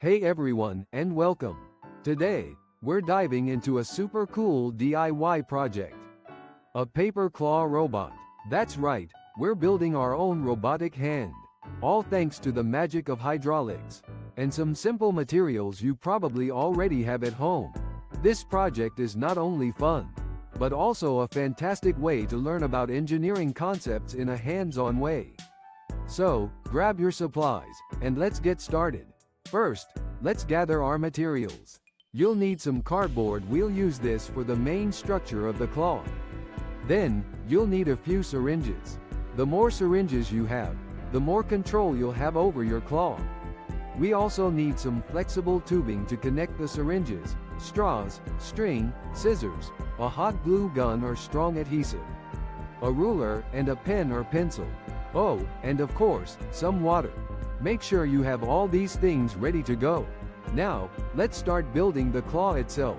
Hey everyone, and welcome. Today, we're diving into a super cool DIY project. A paper claw robot. That's right, we're building our own robotic hand. All thanks to the magic of hydraulics. And some simple materials you probably already have at home. This project is not only fun, but also a fantastic way to learn about engineering concepts in a hands-on way. So, grab your supplies, and let's get started. First, let's gather our materials. You'll need some cardboard. We'll use this for the main structure of the claw. Then, you'll need a few syringes. The more syringes you have, the more control you'll have over your claw. We also need some flexible tubing to connect the syringes, straws, string, scissors, a hot glue gun or strong adhesive, a ruler, and a pen or pencil. Oh, and of course, some water. Make sure you have all these things ready to go. Now, let's start building the claw itself.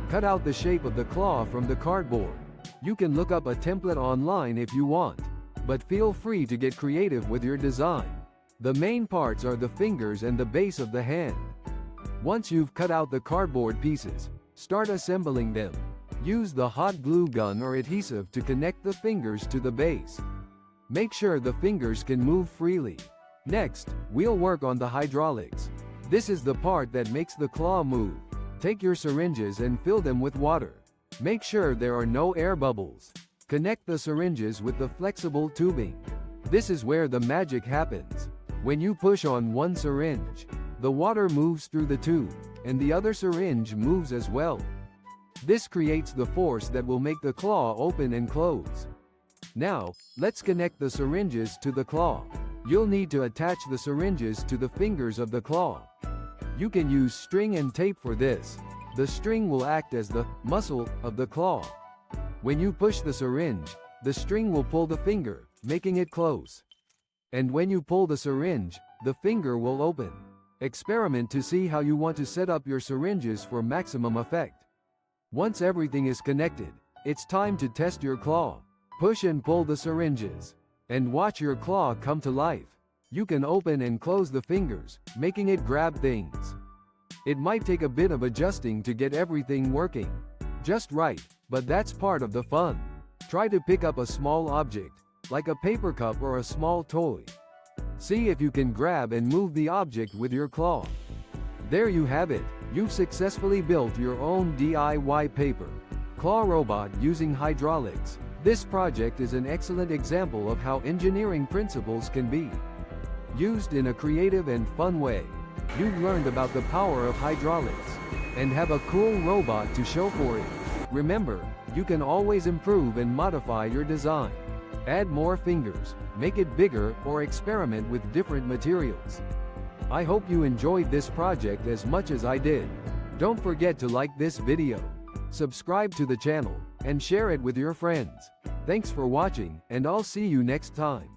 Cut out the shape of the claw from the cardboard. You can look up a template online if you want, but feel free to get creative with your design. The main parts are the fingers and the base of the hand. Once you've cut out the cardboard pieces, start assembling them. Use the hot glue gun or adhesive to connect the fingers to the base. Make sure the fingers can move freely. Next, we'll work on the hydraulics. This is the part that makes the claw move. Take your syringes and fill them with water. Make sure there are no air bubbles. Connect the syringes with the flexible tubing. This is where the magic happens. When you push on one syringe, the water moves through the tube, and the other syringe moves as well. This creates the force that will make the claw open and close. Now, let's connect the syringes to the claw. You'll need to attach the syringes to the fingers of the claw. You can use string and tape for this. The string will act as the muscle of the claw. When you push the syringe, the string will pull the finger, making it close. And when you pull the syringe, the finger will open. Experiment to see how you want to set up your syringes for maximum effect. Once everything is connected, it's time to test your claw. Push and pull the syringes, and watch your claw come to life. You can open and close the fingers, making it grab things. It might take a bit of adjusting to get everything working just right, but that's part of the fun. Try to pick up a small object, like a paper cup or a small toy. See if you can grab and move the object with your claw. There you have it. You've successfully built your own DIY paper claw robot using hydraulics. This project is an excellent example of how engineering principles can be used in a creative and fun way. You've learned about the power of hydraulics and have a cool robot to show for it. Remember, you can always improve and modify your design. Add more fingers, make it bigger, or experiment with different materials. I hope you enjoyed this project as much as I did. Don't forget to like this video, subscribe to the channel, and share it with your friends. Thanks for watching, and I'll see you next time.